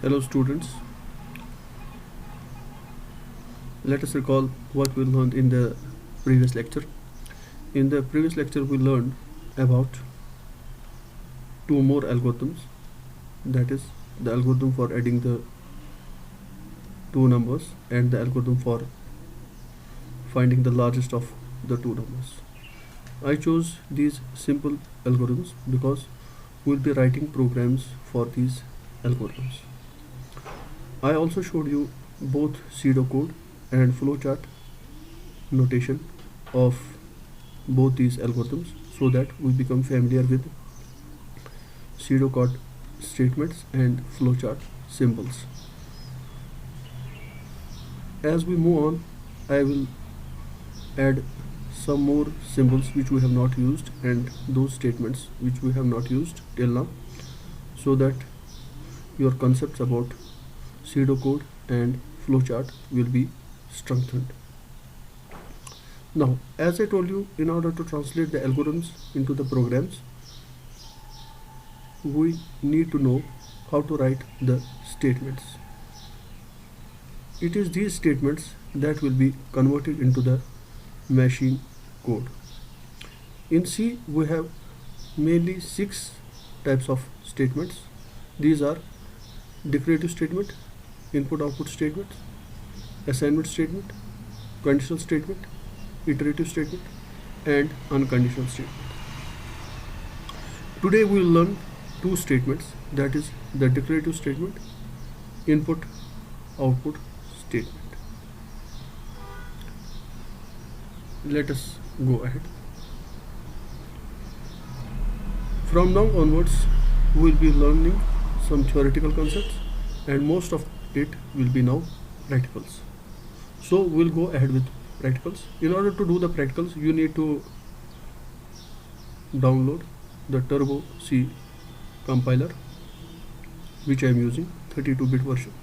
Hello students, let us recall what we learned in the previous lecture. In the previous lecture we learned about two more algorithms, that is the algorithm for adding the two numbers and the algorithm for finding the largest of the two numbers. I chose these simple algorithms because we will be writing programs for these algorithms. I also showed you both pseudocode and flowchart notation of both these algorithms so that we become familiar with pseudocode statements and flowchart symbols. As we move on, I will add some more symbols which we have not used and those statements which we have not used till now, so that your concepts about pseudocode and flowchart will be strengthened. Now, as I told you, in order to translate the algorithms into the programs, we need to know how to write the statements. It is these statements that will be converted into the machine code. In C, we have mainly 6 types of statements. These are declarative statement, input-output statement, assignment statement, conditional statement, iterative statement, and unconditional statement. Today we will learn two statements, that is the declarative statement, input-output statement. Let us go ahead. From now onwards, we will be learning some theoretical concepts and most of it will be now practicals. So we'll go ahead with practicals. In order to do the practicals, you need to download the Turbo C compiler, which I am using, 32-bit version,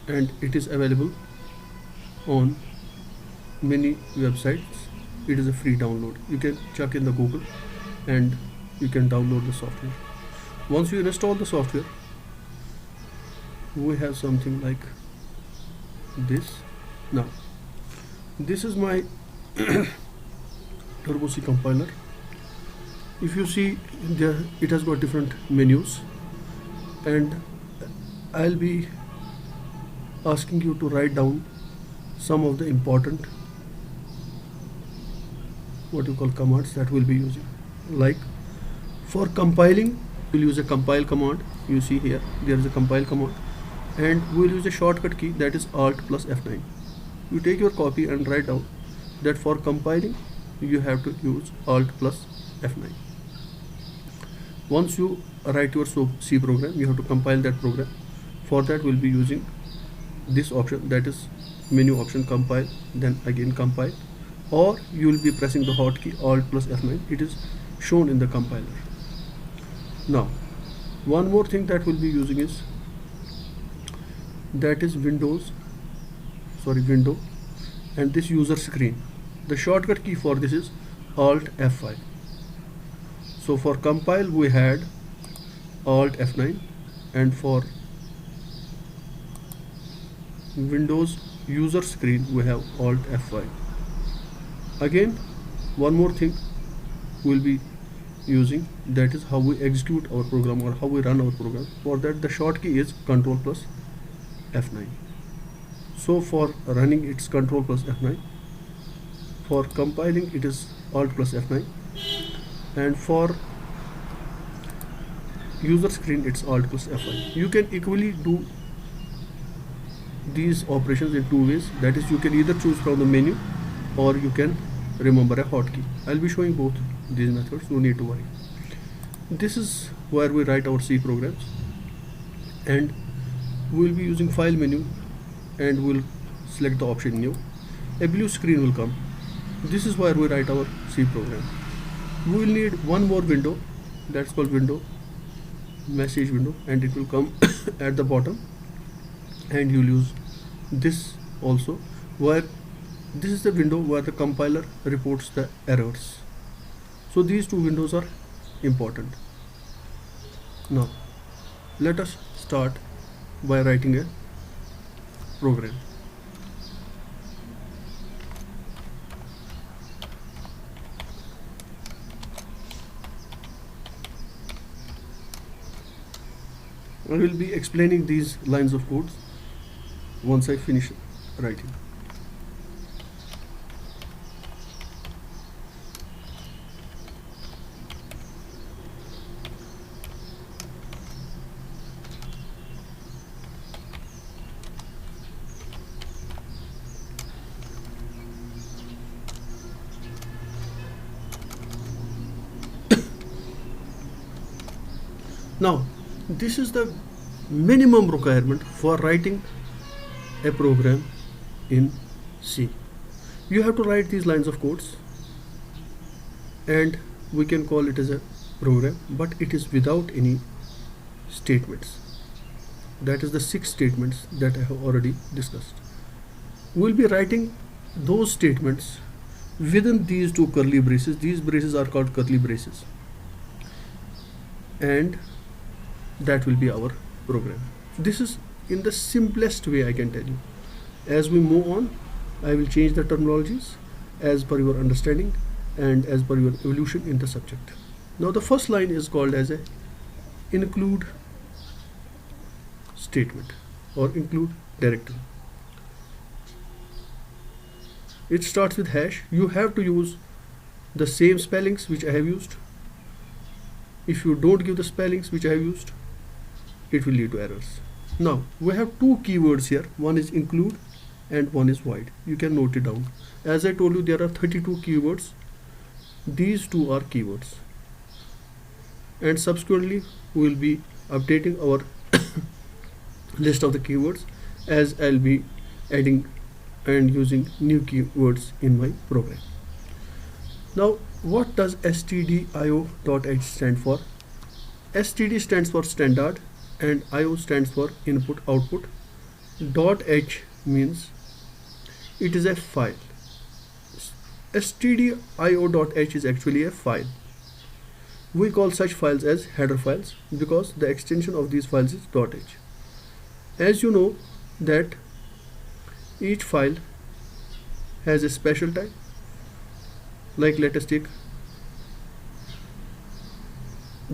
and it is available on many websites. It is a free download. You can check in the Google and you can download the software. Once you install the software, we have something like this. Now, this is my Turbo C compiler. If you see there, it has got different menus, and I'll be asking you to write down some of the important commands that we'll be using. Like for compiling, we'll use a compile command. You see here there is a compile command, and we'll use a shortcut key, that is Alt plus F9. You take your copy and write down that for compiling you have to use Alt plus F9. Once you write your C program, you have to compile that program. For that we'll be using this option, that is menu option, compile, then again compile, or you will be pressing the hotkey Alt plus F9. It is shown in the compiler. Now, one more thing that we'll be using is, that is window, and this user screen. The shortcut key for this is Alt F5. So for compile we had Alt F9, and for Windows user screen we have Alt F5. Again, one more thing we'll be using, that is how we execute our program or how we run our program. For that the short key is Control plus F9. So for running it's Control plus F9, for compiling it is Alt plus F9, and for user screen it's Alt plus F5. You can equally do these operations in two ways, that is you can either choose from the menu or you can remember a hotkey. I'll be showing both these methods, no need to worry. This is where we write our C programs, and we will be using file menu, and we'll select the option new. A blue screen will come. This is where we write our C program. We will need one more window, that's called window, message window, and it will come at the bottom, and you'll use this also, where this is the window where the compiler reports the errors. So these two windows are important. Now let us start by writing a program. I will be explaining these lines of codes once I finish writing. Now, this is the minimum requirement for writing a program in C. You have to write these lines of codes and we can call it as a program, but it is without any statements. That is the 6 statements that I have already discussed. We will be writing those statements within these 2 curly braces. These braces are called curly braces, and that will be our program. This is in the simplest way I can tell you. As we move on, I will change the terminologies as per your understanding and as per your evolution in the subject. Now the first line is called as a include statement or include directory. It starts with hash. You have to use the same spellings which I have used. If you don't give the spellings which I have used, it will lead to errors. Now we have 2 keywords here. One is include and one is void. You can note it down. As I told you, there are 32 keywords. These 2 are keywords, and subsequently we will be updating our list of the keywords as I'll be adding and using new keywords in my program. Now what does stdio.h stand for? std stands for standard and io stands for input output. .h means it is a file. stdio.h is actually a file. We call such files as header files because the extension of these files is .h. As you know that each file has a special type. Like let us take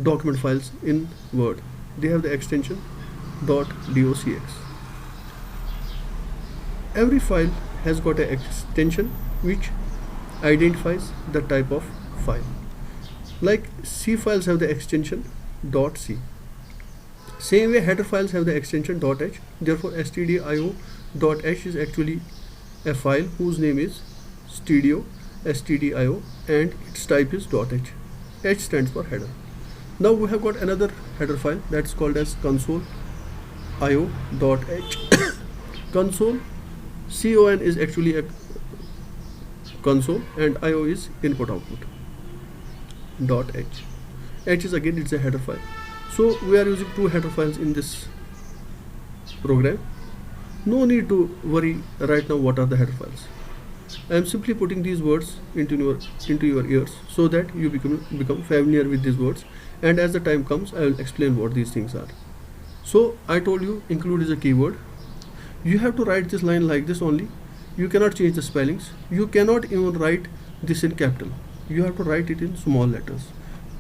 document files in Word. They have the extension .docx. Every file has got an extension which identifies the type of file. Like C files have the extension .c. Same way header files have the extension .h. Therefore stdio.h is actually a file whose name is stdio and its type is .h. H stands for header. Now we have got another header file that's called as console.io.h. Console, con is actually a console and io is input output. .h. H is again, it's a header file. So we are using 2 header files in this program. No need to worry right now what are the header files. I am simply putting these words into your ears so that you become familiar with these words, and as the time comes I will explain what these things are. So I told you include is a keyword. You have to write this line like this only. You cannot change the spellings. You cannot even write this in capital. You have to write it in small letters,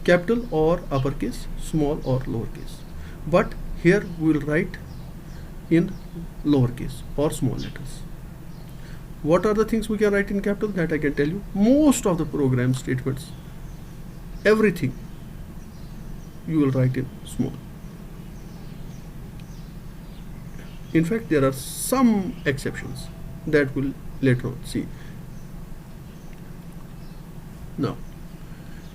capital or uppercase, small or lowercase. But here we will write in lowercase or small letters. What are the things we can write in capital? That I can tell you. Most of the program statements, everything you will write in small. In fact, there are some exceptions that we'll later on see. Now,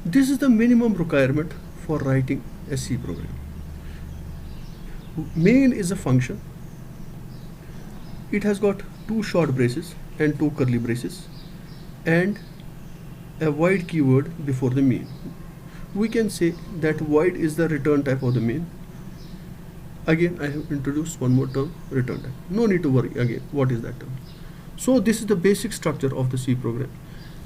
this is the minimum requirement for writing a C program. Main is a function. It has got 2 short braces and 2 curly braces and a void keyword before the main. We can say that void is the return type of the main. Again, I have introduced one more term, return type. No need to worry again what is that term. So this is the basic structure of the C program.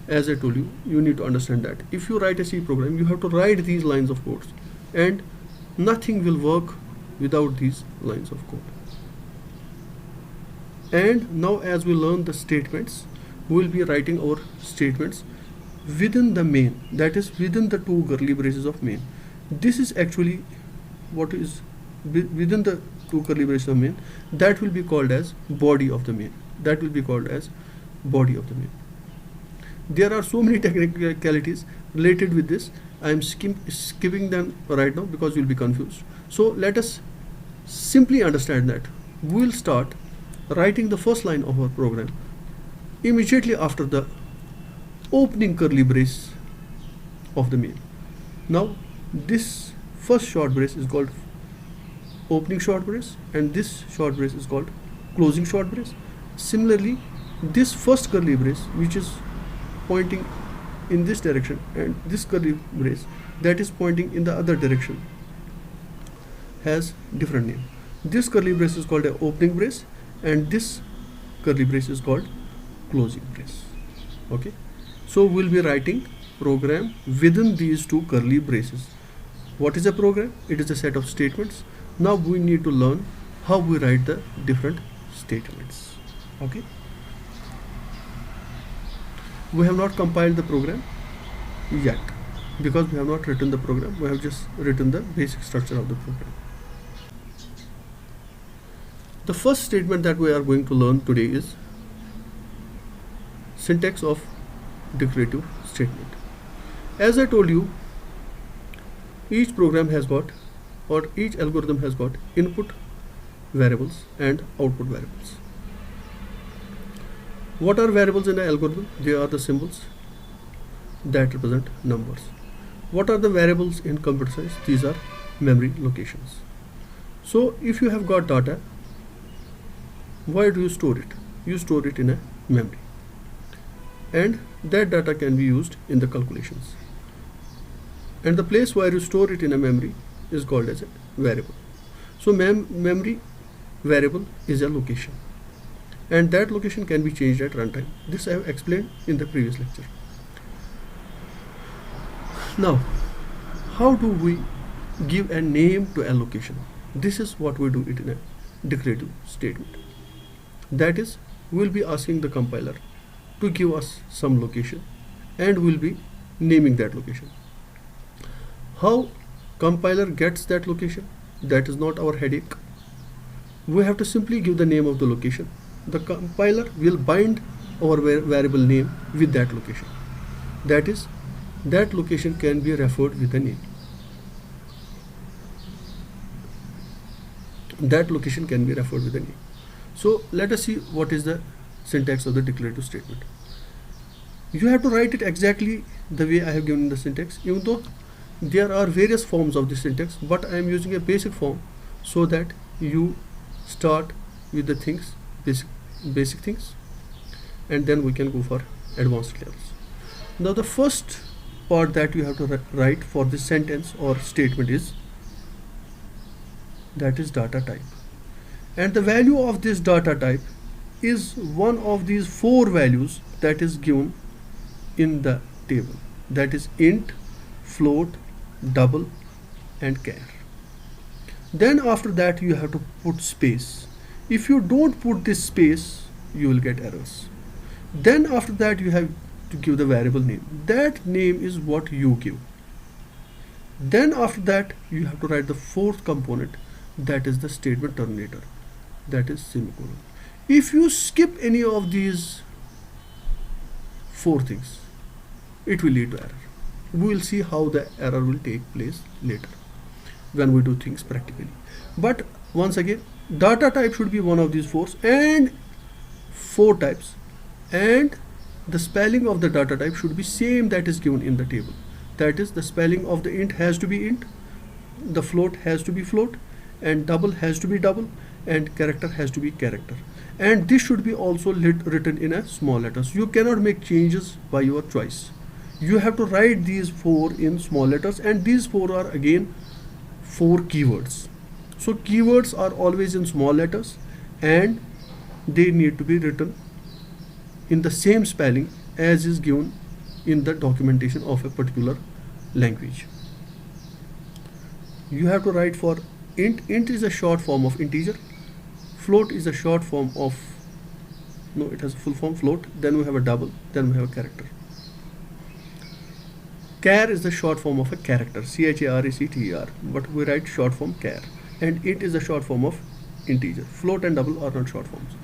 As I told you, you need to understand that if you write a C program, you have to write these lines of codes and nothing will work without these lines of code. And now as we learn the statements, we will be writing our statements within the main, that is within the two curly braces of main. This is actually what is within the two curly braces of main, that will be called as body of the main. That will be called as body of the main. There are so many technicalities related with this. I am skipping them right now because you will be confused. So let us simply understand that we will start writing the first line of our program immediately after the opening curly brace of the main. Now this first short brace is called opening short brace and this short brace is called closing short brace. Similarly, this first curly brace, which is pointing in this direction, and this curly brace that is pointing in the other direction, has different name. This curly brace is called an opening brace and this curly brace is called closing brace. Okay, so we'll be writing program within these two curly braces. What is a program? It is a set of statements. Now we need to learn how we write the different statements. Okay, we have not compiled the program yet because we have not written the program. We have just written the basic structure of the program. The first statement that we are going to learn today is syntax of declarative statement. As I told you, each program has got, or each algorithm has got, input variables and output variables. What are variables in an algorithm? They are the symbols that represent numbers. What are the variables in computer science? These are memory locations. So if you have got data, where do you store it? You store it in a memory, and that data can be used in the calculations, and the place where you store it in a memory is called as a variable. So memory variable is a location, and that location can be changed at runtime. This I have explained in the previous lecture. Now, how do we give a name to a location? This is what we do it in a declarative statement. That is, we will be asking the compiler to give us some location and we will be naming that location. How compiler gets that location? That is not our headache. We have to simply give the name of the location. The compiler will bind our variable name with that location. That is, that location can be referred with a name. That location can be referred with a name. So let us see what is the syntax of the declarative statement. You have to write it exactly the way I have given the syntax, even though there are various forms of the syntax, but I am using a basic form so that you start with the things, basic things, and then we can go for advanced levels. Now the first part that you have to write for this sentence or statement is, that is data type, and the value of this data type is one of these four values that is given in the table, that is int, float, double and char. Then after that you have to put space. If you don't put this space, you will get errors. Then after that you have to give the variable name. That name is what you give. Then after that you have to write the fourth component, that is the statement terminator, that is semicolon. If you skip any of these four things, it will lead to error. We will see how the error will take place later when we do things practically. But once again, data type should be one of these four and four types, and the spelling of the data type should be same that is given in the table. That is, the spelling of the int has to be int, the float has to be float, and double has to be double, and character has to be character. And this should be also written in a small letters. You cannot make changes by your choice. You have to write these four in small letters, and these four are again four keywords. So keywords are always in small letters and they need to be written in the same spelling as is given in the documentation of a particular language. You have to write for int is a short form of integer, float is a short form of, no, it has a full form float, then we have a double, then we have a character. Char is the short form of a character, CHARACTER, but we write short form char, and int is the short form of integer. Float and double are not short forms.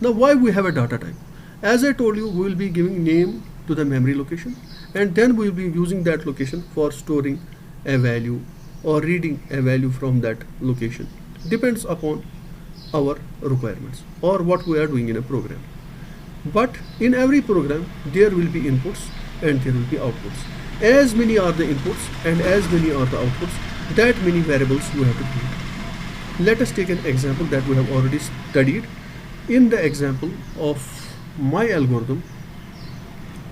Now why we have a data type? As I told you, we will be giving name to the memory location, and then we will be using that location for storing a value or reading a value from that location. Depends upon our requirements or what we are doing in a program. But in every program there will be inputs and there will be outputs. As many are the inputs and as many are the outputs, that many variables we have to create. Let us take an example that we have already studied. In the example of my algorithm,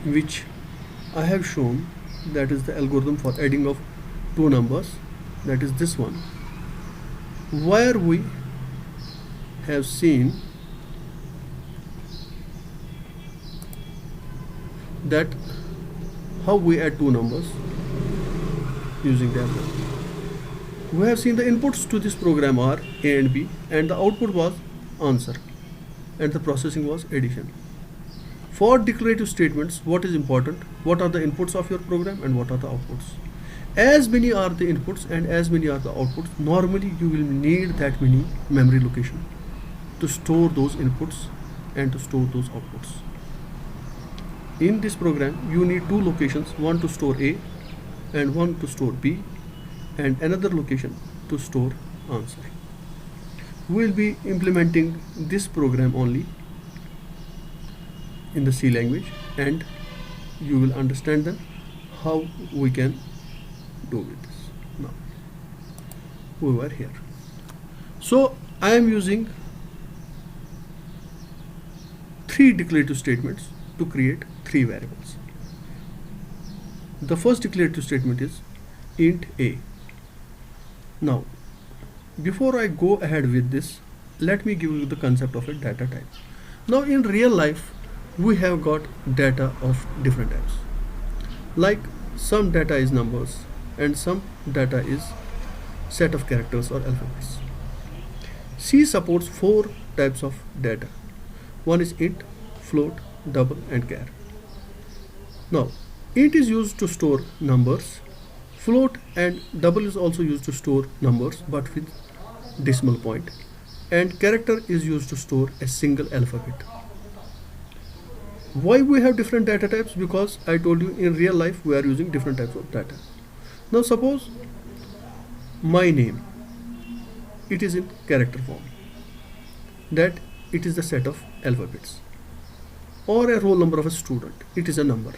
which I have shown, that is the algorithm for adding of two numbers, that is this one, where we have seen that how we add two numbers using the algorithm. We have seen the inputs to this program are A and B, and the output was answer, and the processing was addition. For declarative statements, what is important? What are the inputs of your program and what are the outputs? As many are the inputs and as many are the outputs, normally you will need that many memory location to store those inputs and to store those outputs. In this program, you need two locations, one to store A and one to store B, and another location to store answer. We will be implementing this program only in the C language, and you will understand then how we can do with this. Now we were here. So I am using three declarative statements to create three variables. The first declarative statement is int A. Now before I go ahead with this, let me give you the concept of a data type. Now in real life we have got data of different types. Like some data is numbers and some data is set of characters or alphabets. C supports four types of data. One is int, float, double and char. Now int is used to store numbers, float and double is also used to store numbers but with decimal point, and character is used to store a single alphabet. Why we have different data types? Because I told you in real life we are using different types of data. Now suppose my name, it is in character form, that it is the set of alphabets, or a roll number of a student, it is a number.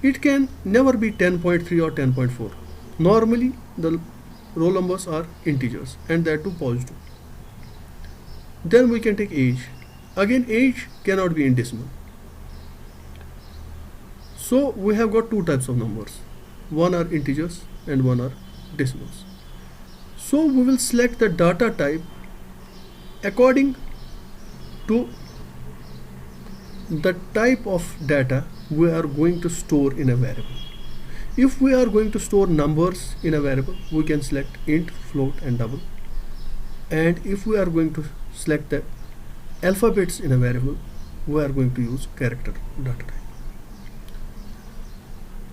It can never be 10.3 or 10.4. Normally the roll numbers are integers and that too positive. Then we can take age. Again age cannot be in decimal. So we have got two types of numbers. One are integers and one are decimals. So we will select the data type according to the type of data we are going to store in a variable. If we are going to store numbers in a variable, we can select int, float and double. And if we are going to select the alphabets in a variable, we are going to use character data type.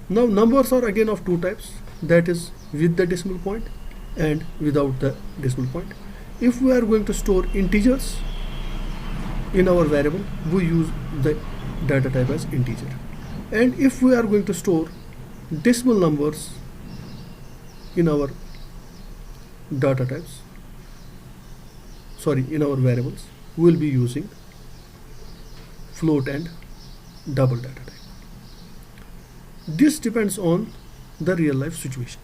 Now numbers are again of two types, that is with the decimal point and without the decimal point. If we are going to store integers in our variable, we use the data type as integer. And if we are going to store decimal numbers in our data types, in our variables, we will be using float and double data type. This depends on the real life situation.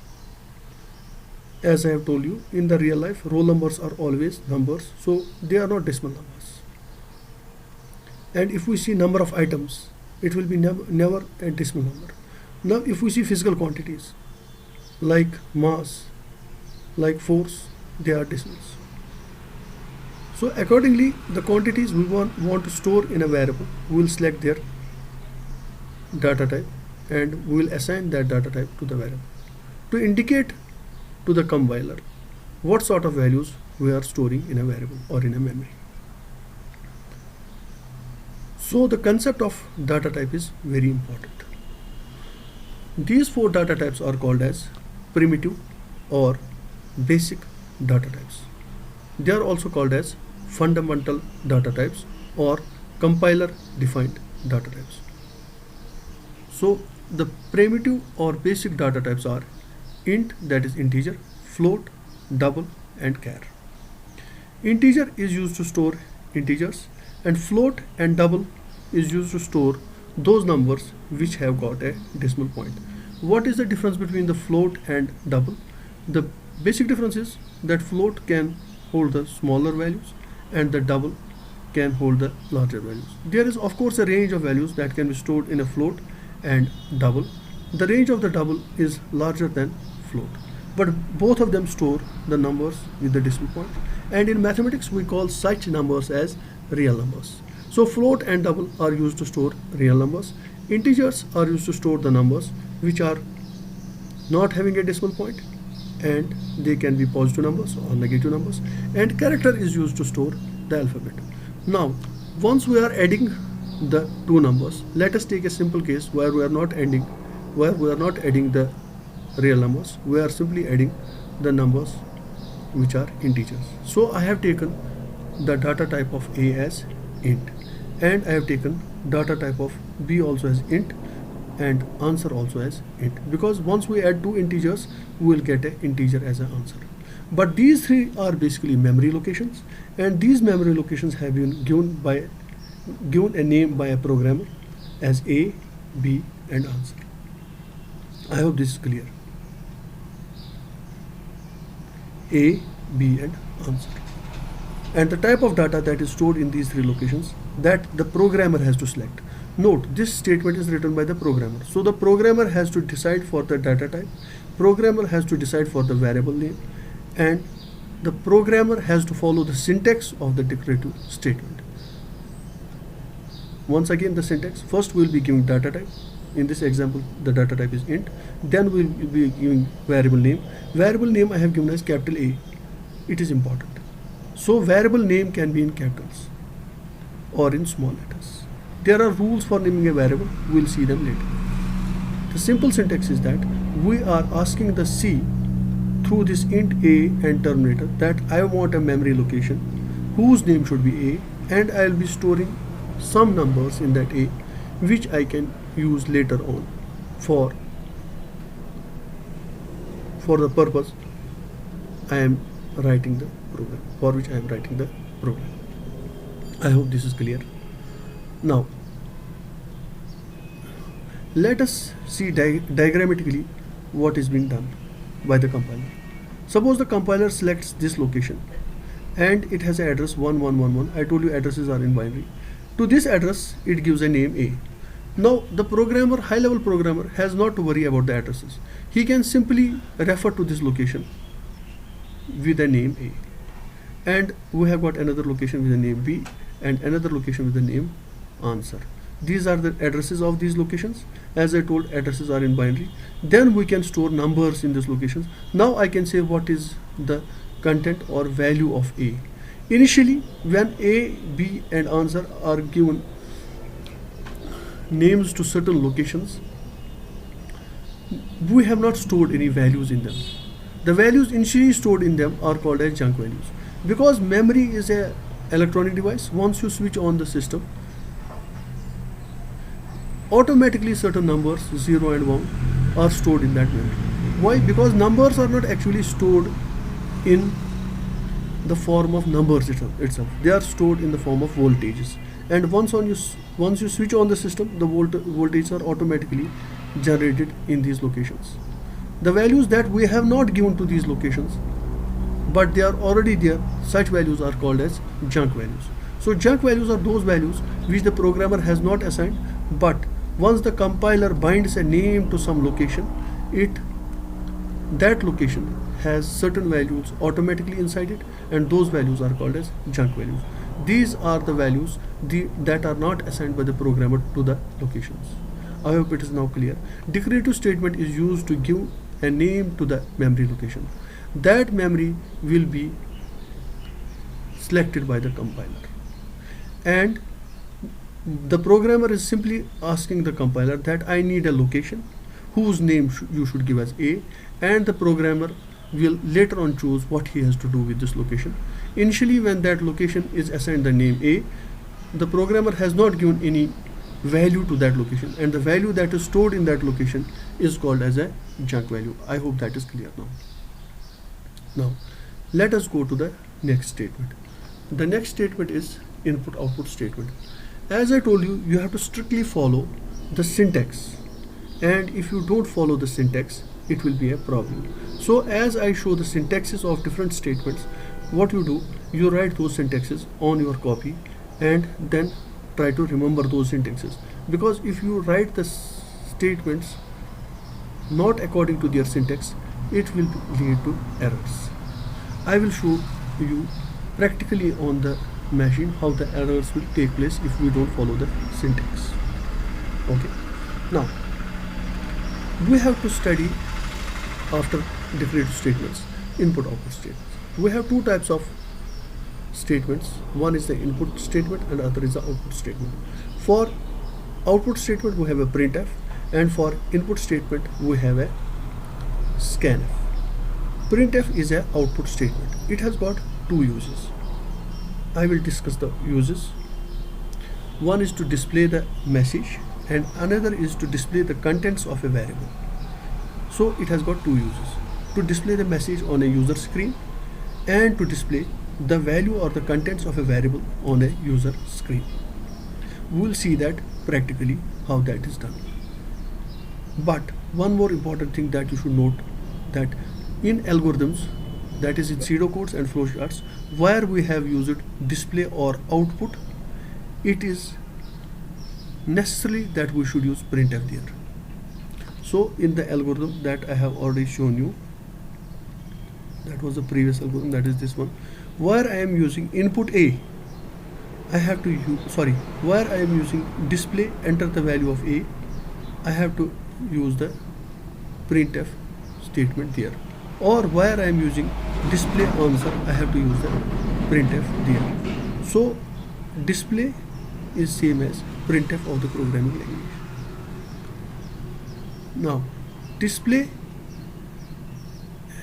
As I have told you, in the real life roll numbers are always numbers, so they are not decimal numbers. And if we see number of items, it will be never a decimal number. Now if we see physical quantities like mass, like force, they are decimals. So accordingly, the quantities we want to store in a variable, we will select their data type and we will assign that data type to the variable to indicate to the compiler what sort of values we are storing in a variable or in a memory. So the concept of data type is very important. These four data types are called as primitive or basic data types. They are also called as fundamental data types or compiler defined data types. So the primitive or basic data types are int, that is integer, float, double and char. Integer is used to store integers and float and double is used to store those numbers which have got a decimal point. What is the difference between the float and double? The basic difference is that float can hold the smaller values and the double can hold the larger values. There is of course a range of values that can be stored in a float and double. The range of the double is larger than float, but both of them store the numbers with the decimal point, and in mathematics we call such numbers as real numbers. So float and double are used to store real numbers. Integers are used to store the numbers which are not having a decimal point, and they can be positive numbers or negative numbers, and character is used to store the alphabet. Now once we are adding the two numbers, let us take a simple case where we are not adding the real numbers, we are simply adding the numbers which are integers. So I have taken the data type of A as int, and I have taken data type of B also as int, and answer also as int, because once we add two integers we will get an integer as an answer. But these three are basically memory locations, and these memory locations have been given a name by a programmer as A, B and answer. I hope this is clear. A, B and answer. And the type of data that is stored in these three locations that the programmer has to select. Note, this statement is written by the programmer. So the programmer has to decide for the data type, programmer has to decide for the variable name, and the programmer has to follow the syntax of the declarative statement. Once again the syntax, first we will be giving data type. In this example the data type is int, then we will be giving variable name. Variable name I have given as capital A. It is important. So variable name can be in capitals or in small letters. There are rules for naming a variable, we will see them later. The simple syntax is that we are asking the C through this int A and terminator that I want a memory location whose name should be A, and I will be storing some numbers in that A which I can use later on for the purpose I am writing the program, for which I am writing the program. I hope this is clear. Now let us see diagrammatically what is being done by the compiler. Suppose the compiler selects this location and it has an address 1111. I told you addresses are in binary. To this address it gives a name A. Now the programmer, high level programmer, has not to worry about the addresses. He can simply refer to this location with the name A, and we have got another location with the name B and another location with the name answer. These are the addresses of these locations. As I told, addresses are in binary. Then we can store numbers in these locations. Now I can say what is the content or value of A. Initially when A, B and answer are given names to certain locations, we have not stored any values in them. The values initially stored in them are called as junk values, because memory is a electronic device. Once you switch on the system, automatically certain numbers 0 and 1 are stored in that memory. Why? Because numbers are not actually stored in the form of numbers itself. They are stored in the form of voltages, and once you switch on the system, the voltages are automatically generated in these locations. The values that we have not given to these locations but they are already there, such values are called as junk values. So junk values are those values which the programmer has not assigned, but once the compiler binds a name to some location, that location has certain values automatically inside it, and those values are called as junk values. These are the values that are not assigned by the programmer to the locations. I hope it is now clear. Declarative statement is used to give a name to the memory location. that memory will be selected by the compiler, and the programmer is simply asking the compiler that I need a location whose name you should give as A, and the programmer will later on choose what he has to do with this location. Initially, when that location is assigned the name A, the programmer has not given any value to that location, and the value that is stored in that location is called as a junk value. I hope that is clear now. Now let us go to the next statement. The next statement is input output statement. As I told you, you have to strictly follow the syntax, and if you don't follow the syntax, it will be a problem. So as I show the syntaxes of different statements, what you do, you write those syntaxes on your copy and then try to remember those syntaxes, because if you write the statements not according to their syntax, it will lead to errors. I will show you practically on the machine how the errors will take place if we don't follow the syntax. Okay, now we have to study after declarative statements, input output statements. We have two types of statements. One is the input statement and other is the output statement. For output statement we have a printf, and for input statement we have a scanf. Printf is a output statement. It has got two uses. I will discuss the uses. One is to display the message and another is to display the contents of a variable. So it has got two uses: to display the message on a user screen and to display the value or the contents of a variable on a user screen. We will see that practically how that is done. But one more important thing that you should note, that in algorithms, that is in pseudocodes and flowcharts, where we have used display or output, it is necessary that we should use printf there. So in the algorithm that I have already shown you, that was the previous algorithm, that is this one, where I am using input A, I have to use, where I am using display enter the value of A, I have to use the printf statement there. Or where I am using display answer, I have to use the printf there. So display is same as printf of the programming language. Now display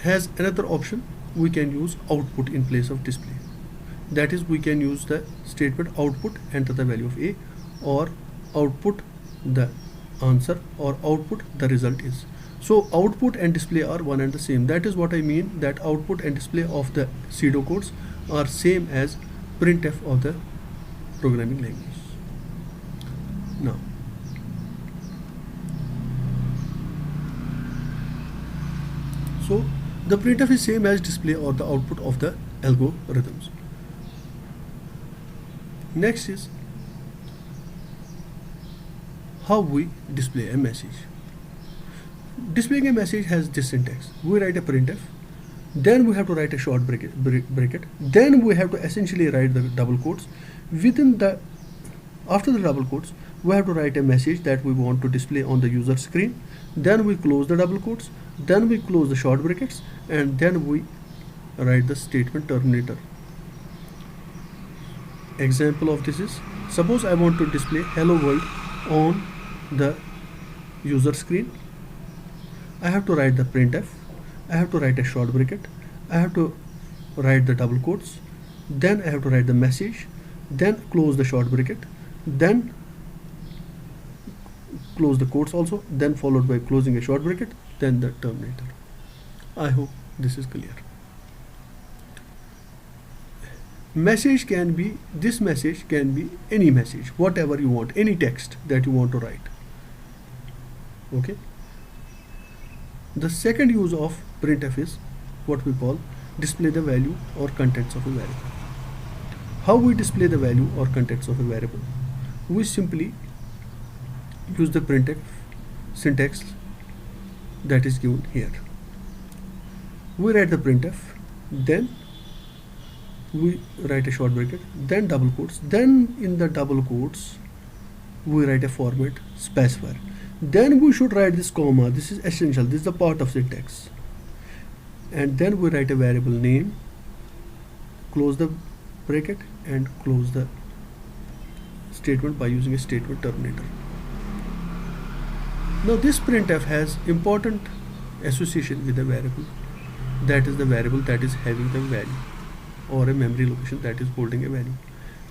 has another option. We can use output in place of display. That is, we can use the statement output enter the value of A, or output the answer, or output the result is. So output and display are one and the same. That is what I mean, that output and display of the pseudocodes are same as printf of the programming language. Now so the printf is same as display or the output of the algorithms. Next is how we display a message. Displaying a message has this syntax. We write a printf, then we have to write a short bracket, then we have to essentially write the double quotes. After the double quotes, we have to write a message that we want to display on the user screen, then we close the double quotes, then we close the short brackets, and then we write the statement terminator. Example of this is, suppose I want to display hello world on the user screen. I have to write the printf, I have to write a short bracket, I have to write the double quotes, then I have to write the message, then close the short bracket, then close the quotes also, then followed by closing a short bracket, then the terminator. I hope this is clear. Message can be, this message can be any message, whatever you want, any text that you want to write. Okay. The second use of printf is what we call display the value or contents of a variable. How we display the value or contents of a variable? We simply use the printf syntax that is given here. We write the printf, then we write a short bracket, then double quotes, then in the double quotes we write a format specifier. Then we should write this comma. This is essential. This is the part of syntax. and then we write a variable name, close the bracket and close the statement by using a statement terminator. Now this printf has important association with the variable, that is the variable that is having the value, or a memory location that is holding a value.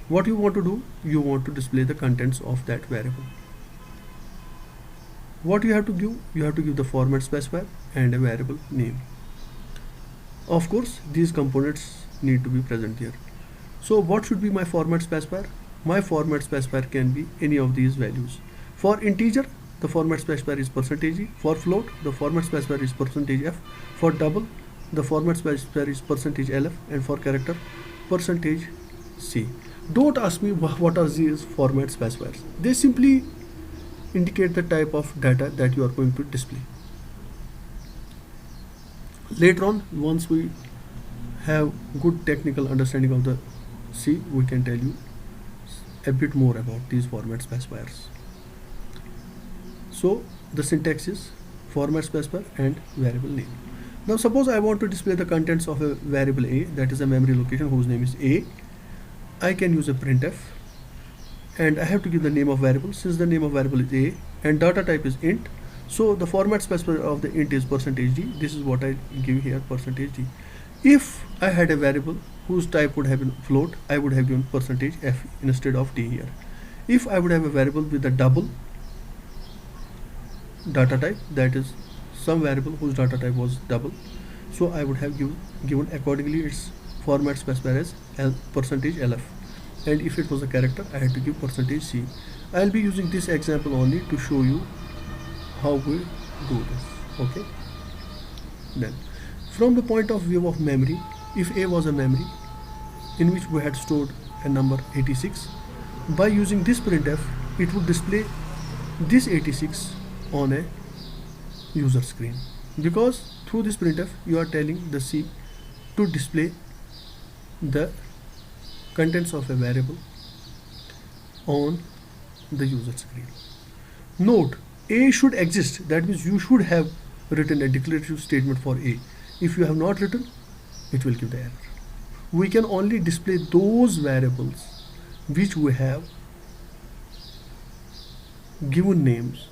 What you want to do, you want to display the contents of that variable. What you have to give? You have to give the format specifier and a variable name. Of course, these components need to be present here. So what should be my format specifier? My format specifier can be any of these values. For integer, the format specifier is %e. For float, the format specifier is %f. For double, the format specifier is %lf, and for character, %c. Don't ask me what are these format specifiers. They simply indicate the type of data that you are going to display. Later on, once we have good technical understanding of the C, we can tell you a bit more about these format specifiers. So the syntax is format specifier and variable name. Now suppose I want to display the contents of a variable a, that is a memory location whose name is a. I can use a printf, and I have to give the name of variable. Since the name of variable is a and data type is int, so the format specifier of the int is %d. This is what I give here, %d. If I had a variable whose type would have been float, I would have given %f instead of d here. If I would have a variable with a double data type, that is some variable whose data type was double, so I would have given accordingly its format specifier as %lf, and if it was a character, I had to give %c. I'll be using this example only to show you how we do this. Okay, then from the point of view of memory, if a was a memory in which we had stored a number 86, by using this printf, it would display this 86 on a user screen, because through this printf you are telling the C to display the contents of a variable on the user screen. Note, a should exist, that means you should have written a declarative statement for a. If you have not written, it will give the error. We can only display those variables which we have given names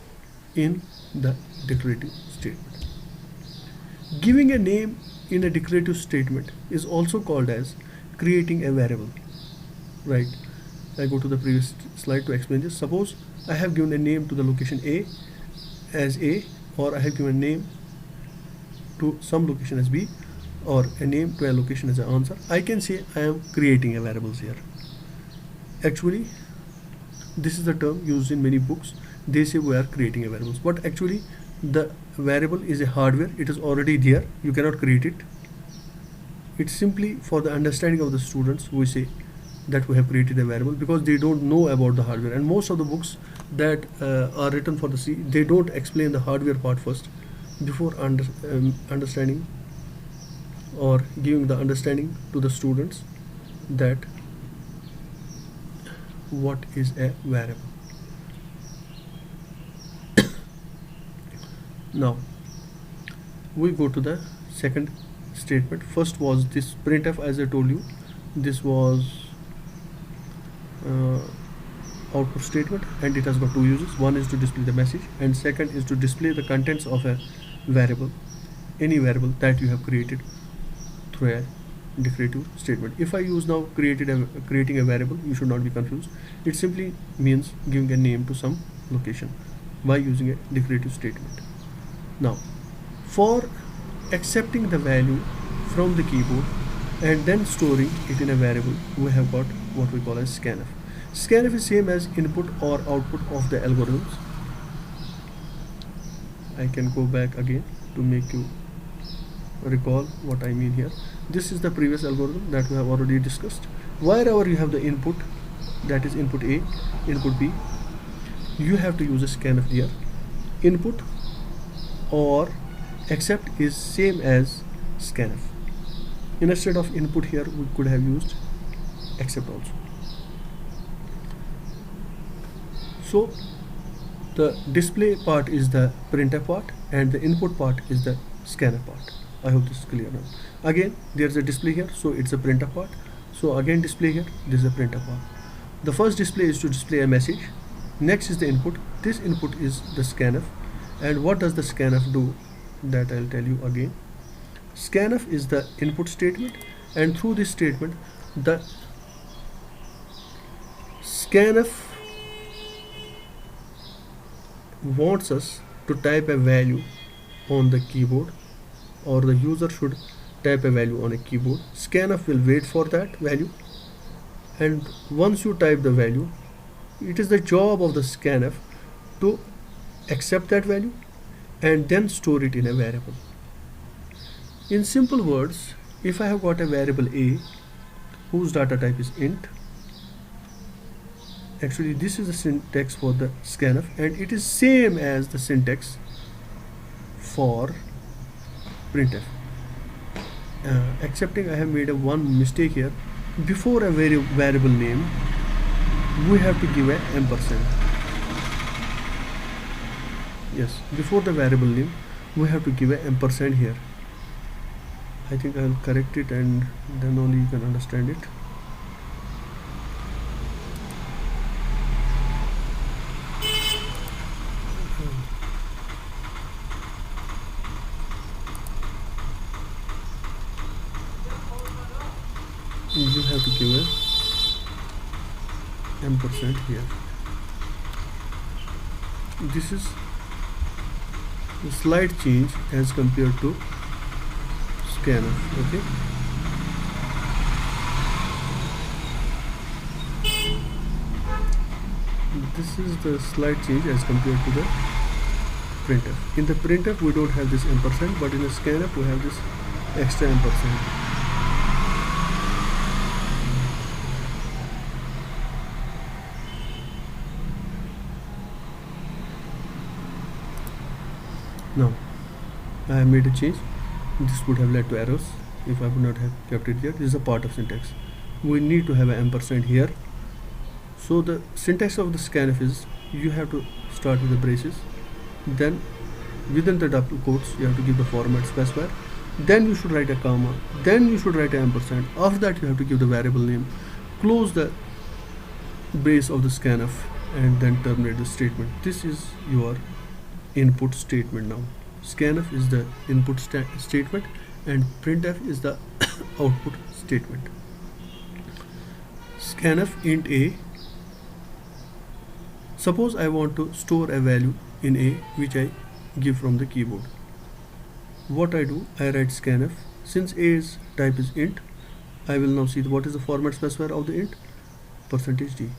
in the declarative statement. Giving a name in a declarative statement is also called as creating a variable. Right, I go to the previous slide to explain this. Suppose I have given a name to the location a as a, or I have given a name to some location as b, or a name to a location as an answer. I can say I am creating a variables here. Actually, this is the term used in many books. They say we are creating a variables, but actually the variable is a hardware. It is already there. You cannot create it. It's simply for the understanding of the students we say that we have created a variable, because they don't know about the hardware, and most of the books that are written for the C, they don't explain the hardware part first before understanding or giving the understanding to the students that what is a variable. Now we go to the second statement. First was this printf, as I told you. This was output statement, and it has got two uses. One is to display the message, and second is to display the contents of a variable, any variable that you have created through a declarative statement. If I use now creating a variable, you should not be confused. It simply means giving a name to some location by using a declarative statement. Now, for accepting the value from the keyboard and then storing it in a variable, we have got what we call as scanf. Scanf is same as input or output of the algorithms. I can go back again to make you recall what I mean here. This is the previous algorithm that we have already discussed. Wherever you have the input, that is input A, input B, you have to use a scanf here. Input or accept is same as scanf. Instead of input here, we could have used accept also. So the display part is the printf part, and the input part is the scanf part. I hope this is clear now. Again, there's a display here, so it's a printf part. So again, display here, this is a printf part. The first display is to display a message. Next is the input. This input is the scanf. And what does the scanf do? That I'll tell you again. Scanf is the input statement, and through this statement, the scanf wants us to type a value on the keyboard, or the user should type a value on a keyboard. Scanf will wait for that value, and once you type the value, it is the job of the scanf to accept that value and then store it in a variable. In simple words, if I have got a variable a whose data type is int, actually this is the syntax for the scanf, and it is same as the syntax for printf. Excepting I have made a one mistake here. Before a variable name, we have to give a ampersand. Yes, before the variable name, we have to give a ampersand here. I think I will correct it, and then only you can understand it. You have to give a ampersand here. This is a slight change as compared to scanf. Okay. This is the slight change as compared to the printf. In the printf we don't have this ampersand, but in the scanf we have this extra ampersand. Now I have made a change. This would have led to errors if I would not have kept it here. This is a part of syntax. We need to have an ampersand here. So the syntax of the scanf is, you have to start with the braces, then within the double quotes you have to give the format specifier, then you should write a comma, then you should write an ampersand. After that you have to give the variable name, close the brace of the scanf, and then terminate the statement. This is your input statement. Now scanf is the input statement and printf is the output statement. Scanf int a. Suppose I want to store a value in a which I give from the keyboard. What I do, I write scanf. Since a's type is int, I will now see what is the format specifier of the int, %d.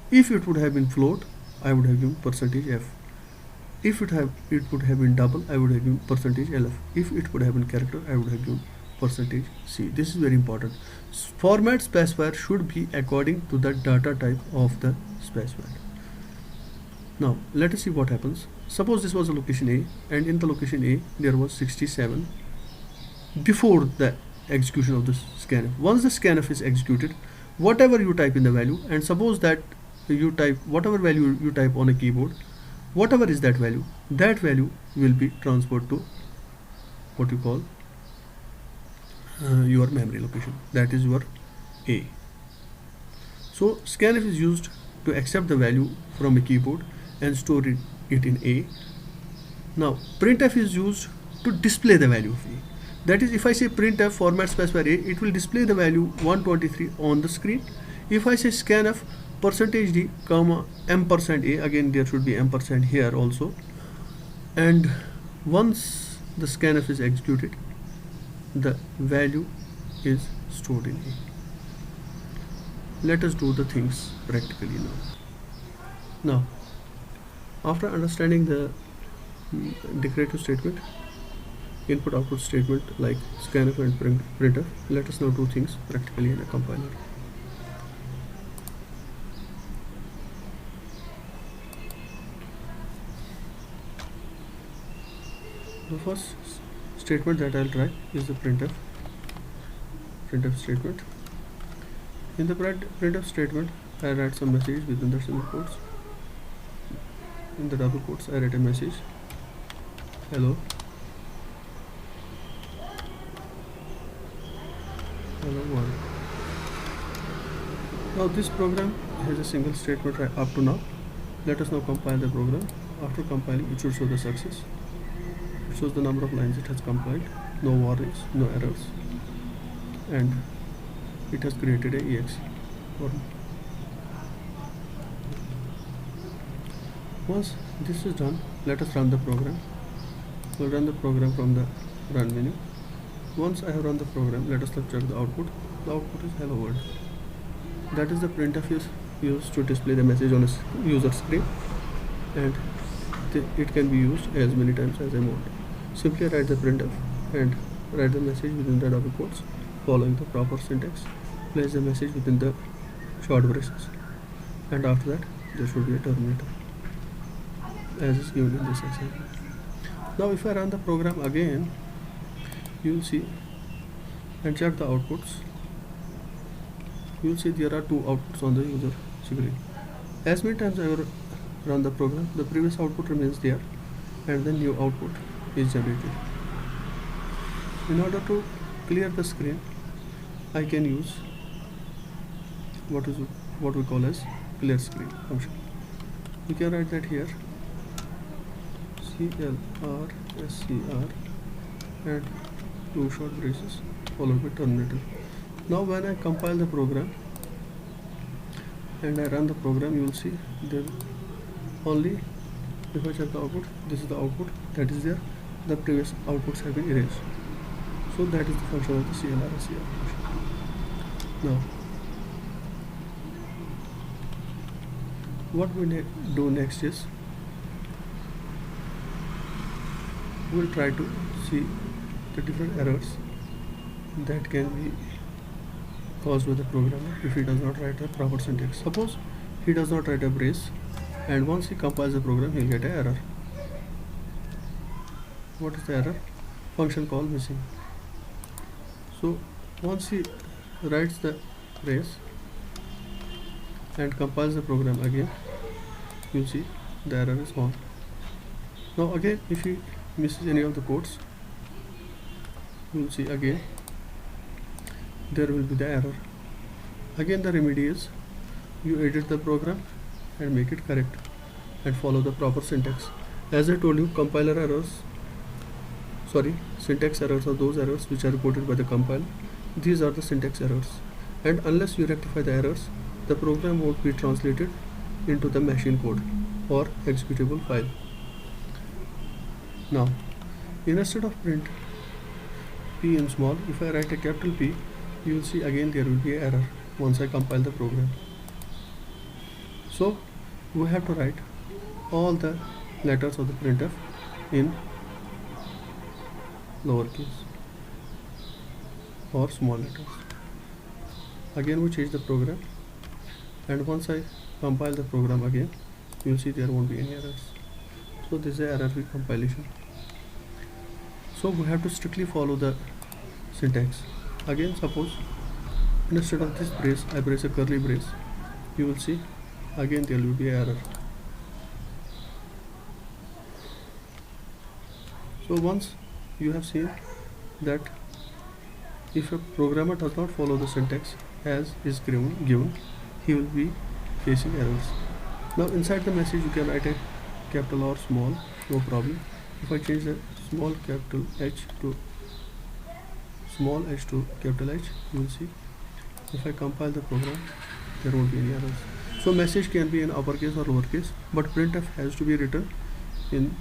If it would have been float, I would have given %f. If it would have been double, I would have given %lf. If it would have been character, I would have given %c. This is very important. Format specifier should be according to the data type of the specifier. Now let us see what happens. Suppose this was a location A, and in the location A there was 67 before the execution of the scanf. Once the scanf is executed, whatever you type in the value, and suppose that you type whatever value you type on a keyboard, whatever is that value will be transferred to what you call your memory location, that is your A. So scanf is used to accept the value from a keyboard and store it in A. Now printf is used to display the value of A. That is, if I say printf format specifier A, it will display the value 123 on the screen. If I say scanf %d comma ampersand A, again there should be ampersand here also, and once the scanf is executed, the value is stored in A. Let us do the things practically now. After understanding the declarative statement, input output statement like scanf and printf, let us now do things practically in a compiler. The first statement that I'll try is the printf statement. In the printf statement, I write some message within the single quotes. In the double quotes, I write a message, hello. hello world. Now this program has a single statement right up to now. Let us now compile the program. After compiling, it should show the success. It shows the number of lines it has compiled, no warnings, no errors, and it has created a exe form. Once this is done, let us run the program. We'll run the program from the run menu. Once I have run the program, let us check the output. The output is hello world. That is the printf is used to display the message on a user screen, and it can be used as many times as I want. Simply write the printf and write the message within the double quotes following the proper syntax. Place the message within the short braces, and after that there should be a terminator as is given in this example. Now if I run the program again, you will see and check the outputs. You will see there are two outputs on the user screen. As many times I will run the program, the previous output remains there and the new output is generated. In order to clear the screen, I can use what we call as clear screen function. We can write that here, CLR and two short braces followed by terminator. Now when I compile the program and I run the program, you will see there only, if I check the output, this is the output that is there. The previous outputs have been erased. So that is the function of the CLR SCR function. Now what we do next is we will try to see the different errors that can be caused by the programmer if he does not write a proper syntax. Suppose he does not write a brace, and once he compiles the program, he will get an error. What is the error? Function call missing. So once he writes the brace and compiles the program again, you will see the error is gone. Now again, if he misses any of the quotes, you will see again there will be the error. Again the remedy is you edit the program and make it correct and follow the proper syntax. As I told you, syntax errors are those errors which are reported by the compiler. These are the syntax errors, and unless you rectify the errors, the program won't be translated into the machine code or executable file. Now instead of print P in small, if I write a capital P, you will see again there will be an error once I compile the program. So we have to write all the letters of the printf in lowercase or small letters. Again we change the program, and once I compile the program again, you will see there won't be any errors. So this is an error-free compilation. So we have to strictly follow the syntax. Again, suppose instead of this brace I brace a curly brace, you will see again there will be an error. So once you have seen that if a programmer does not follow the syntax as is given, he will be facing errors. Now inside the message you can write a capital or small, no problem. If I change the small capital H to small h to capital H, you will see if I compile the program, there won't be any errors. So message can be in uppercase or lowercase, but printf has to be written in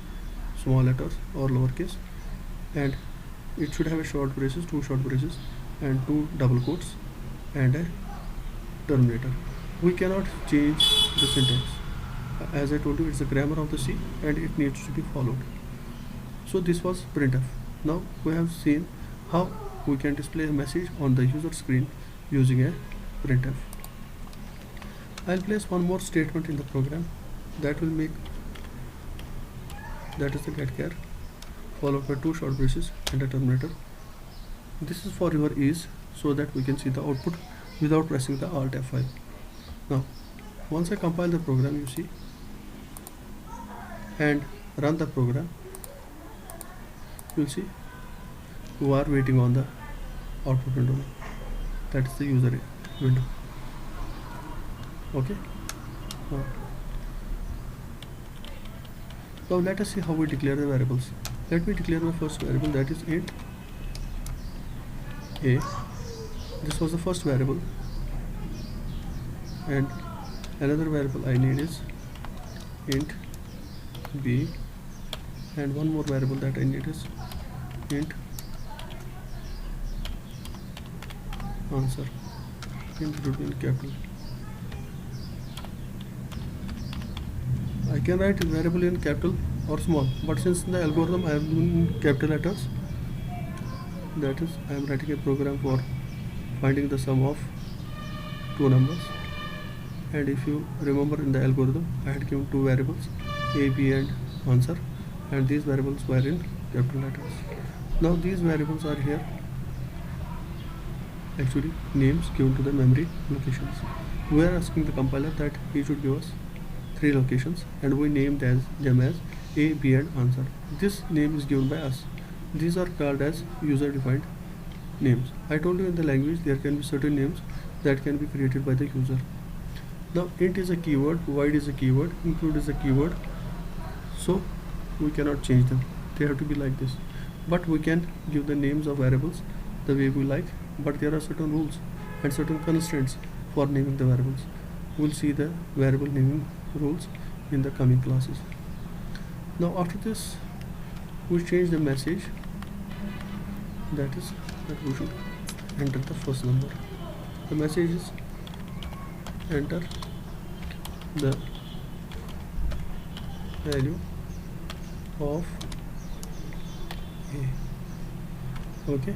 small letters or lowercase, and it should have a short braces, two short braces and two double quotes and a terminator. We cannot change the syntax. As I told you, it's the grammar of the C and it needs to be followed. So this was printf. Now we have seen how we can display a message on the user screen using a printf. I'll place one more statement in the program that will make, that is the getChar, followed by two short braces and a terminator. This is for your ease so that we can see the output without pressing the Alt F5. Now once I compile the program, you see, and run the program, you'll see we are waiting on the output window. that is the user window. Okay. uh, Now let us see how we declare the variables. Let me declare my first variable, that is int a. This was the first variable, and another variable I need is int b, and one more variable that I need is int answer. Int should be in capital. I can write variable in capital or small, but since in the algorithm I am doing capital letters, that is I am writing a program for finding the sum of two numbers. And if you remember, in the algorithm I had given two variables, a, b and answer, and these variables were in capital letters. Now these variables are here actually names given to the memory locations. We are asking the compiler that he should give us 3 locations, and we named them as a, b and answer. This name is given by us. These are called as user defined names. I told you in the language there can be certain names that can be created by the user. Now int is a keyword, void is a keyword, include is a keyword, so we cannot change them. They have to be like this. But we can give the names of variables the way we like, but there are certain rules and certain constraints for naming the variables. We'll see the variable naming rules in the coming classes. Now after this we change the message, that is that we should enter the first number. The message is enter the value of a. Okay,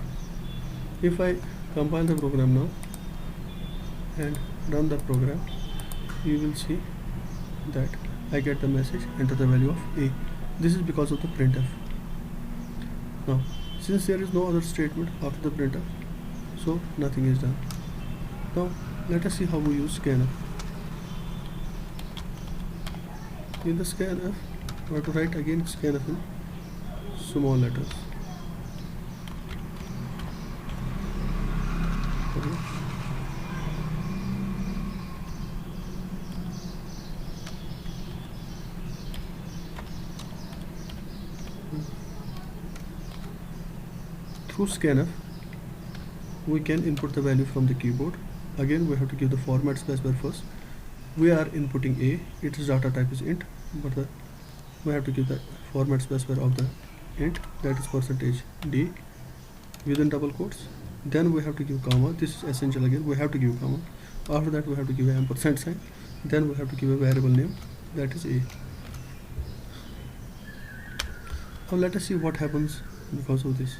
if I compile the program now and run the program, you will see that I get the message enter the value of a. This is because of the printf. Now since there is no other statement after the printf, so nothing is done. Now let us see how we use scanf. In the scanf we have to write again scanf in small letters. Okay. Through scanf we can input the value from the keyboard. Again we have to give the format specifier first. We are inputting a, its data type is int, but we have to give the format specifier of the int, that is %d within double quotes. Then we have to give comma. This is essential. Again we have to give comma. After that we have to give an ampersand sign. Then we have to give a variable name, that is a. Now let us see what happens because of this.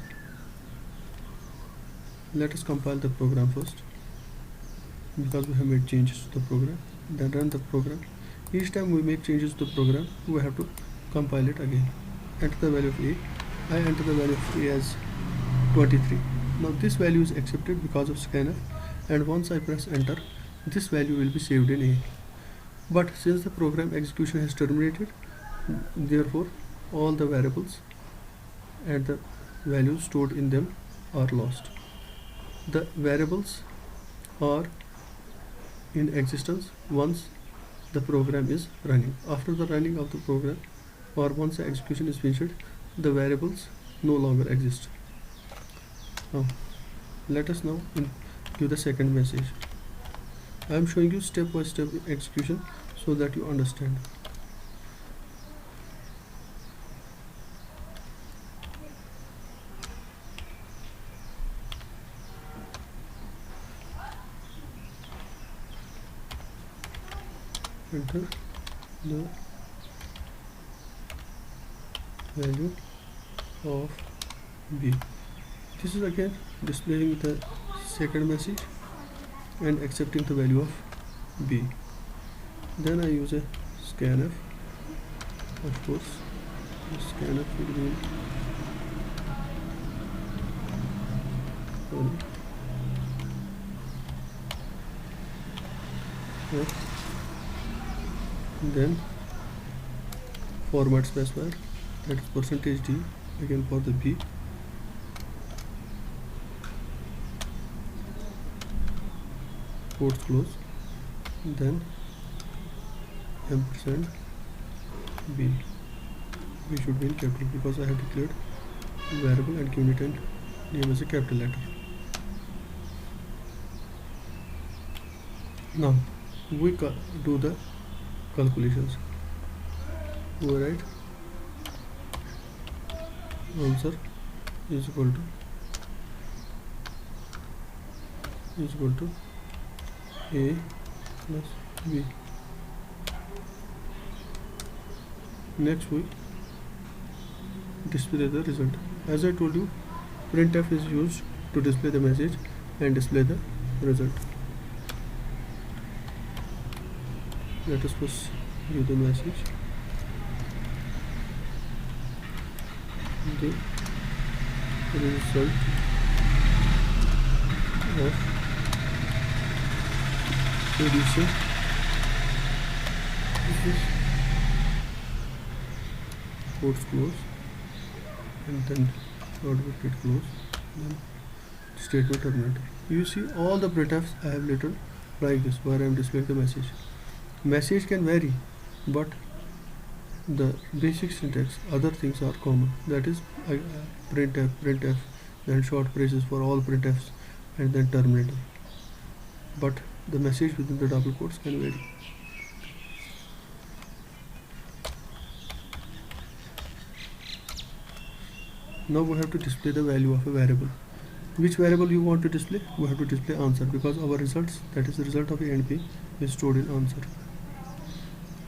Let us compile the program first, because we have made changes to the program. Then run the program. Each time we make changes to the program, we have to compile it again. Enter the value of a. I enter the value of a as 23. Now this value is accepted because of scanf, and once I press enter, this value will be saved in a. But since the program execution has terminated, therefore all the variables and the values stored in them are lost. The variables are in existence once the program is running. After the running of the program, or once the execution is finished, the variables no longer exist. Now let us now give the second message. I am showing you step by step execution so that you understand. Enter the value of b. This is again displaying the second message and accepting the value of b. Then I use a scanf. Of course, the scanf will be then format specifier, that is %d again for the b. quotes close, then ampersand b. B should be in capital because I have declared variable and given it and name as a capital letter. Now we do the calculations. We write answer is equal to a plus b. Next we display the result. As I told you, printf is used to display the message and display the result. Let us first give the message. The result of addition is quotes close and then dot bracket close, then statement terminator. You see all the printfs I have written like this where I am displaying the message. Message can vary, but the basic syntax, other things are common. That is printf, then short braces for all printfs, and then terminator. But the message within the double quotes can vary. Now we have to display the value of a variable. Which variable you want to display? We have to display answer because our results, that is the result of A and B, is stored in answer.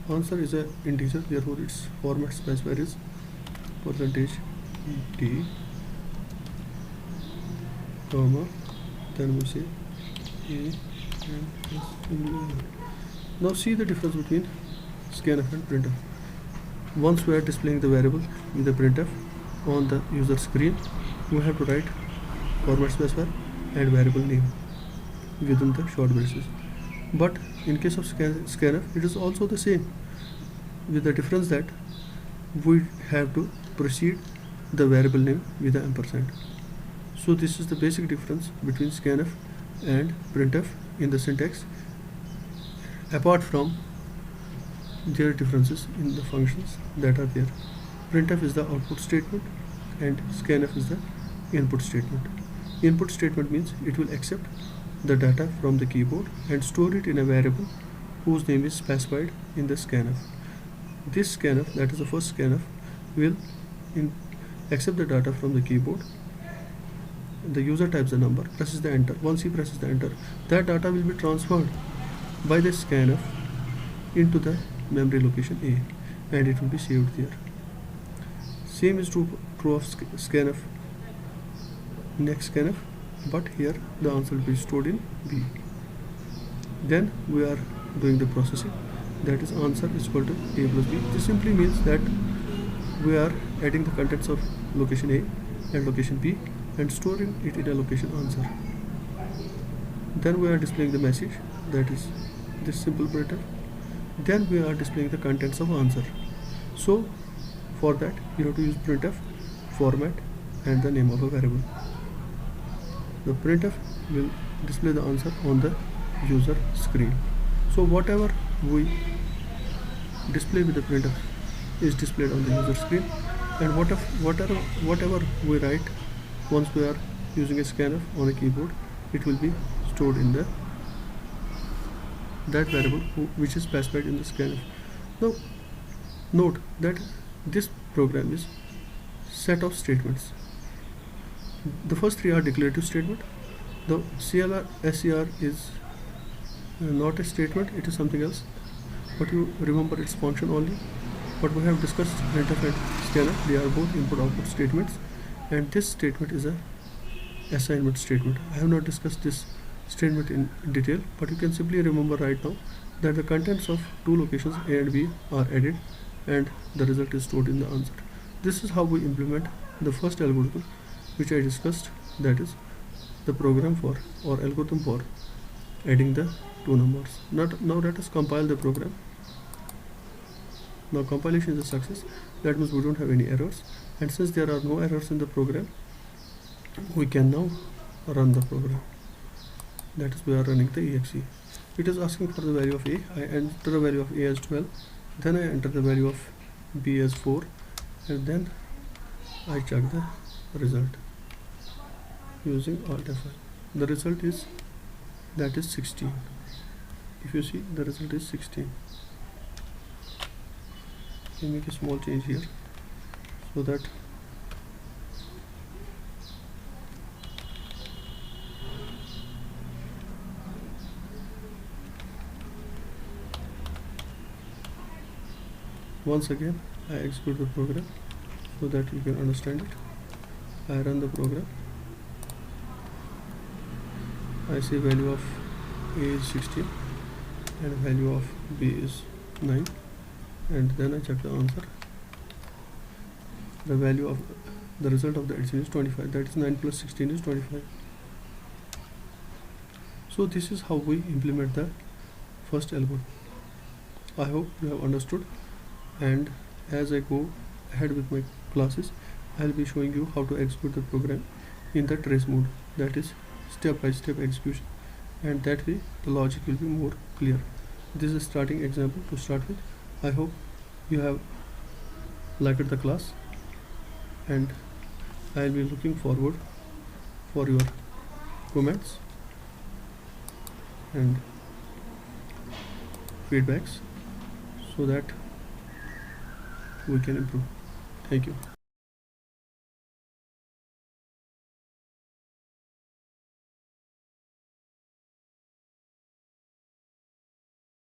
Answer is an integer, therefore its format specifier is %t, comma, then we say A and S. Now see the difference between scanf and printf. Once we are displaying the variable with the printf on the user screen, we have to write format specifier and variable name within the short braces. But in case of scanf, it is also the same, with the difference that we have to precede the variable name with the ampersand. So this is the basic difference between scanf and printf in the syntax, apart from their differences in the functions that are there. Printf is the output statement and scanf is the input statement. Input statement means it will accept the data from the keyboard and store it in a variable whose name is specified in the scanf. This scanf, that is the first scanf, will accept the data from the keyboard. The user types the number, presses the enter. Once he presses the enter, that data will be transferred by the scanf into the memory location A, and it will be saved there. Same is true of scanf, next scanf, but here the answer will be stored in B. Then we are doing the processing, that is answer is equal to A plus B. This simply means that we are adding the contents of location A and location B and storing it in a location answer. Then we are displaying the message, that is this simple printf. Then we are displaying the contents of answer. So for that you have to use printf, format, and the name of a variable. The printf will display the answer on the user screen. So whatever we display with the printf is displayed on the user screen, and whatever we write once we are using a scanf on a keyboard, it will be stored in that variable which is specified in the scanf. Now note that this program is set of statements. The first three are declarative statement. The CLR SCR is not a statement, it is something else, but you remember its function only. But we have discussed printf and scanf, they are both input output statements, and this statement is a assignment statement. I have not discussed this statement in detail, but you can simply remember right now that the contents of two locations A and B are added and the result is stored in the answer. This is how we implement the first algorithm which I discussed, that is the program for or algorithm for adding the two numbers. Now let us compile the program. Now compilation is a success, that means we don't have any errors, and since there are no errors in the program, we can now run the program. That is, we are running the exe. it is asking for the value of a. I enter the value of a as 12, then I enter the value of b as 4, and then I check the result using Alt F5. The result is 16. If you see, the result is 16. We make a small change here so that once again I execute the program so that you can understand it. I run the program. I say value of a is 16 and value of b is 9, and then I check the answer. The value of the result of the addition is 25. That is 9 plus 16 is 25. So this is how we implement the first algorithm. I hope you have understood, and as I go ahead with my classes, I'll be showing you how to execute the program in the trace mode, that is step-by-step execution, and that way the logic will be more clear. This is a starting example to start with. I hope you have liked the class, and I'll be looking forward for your comments and feedbacks so that we can improve. Thank you.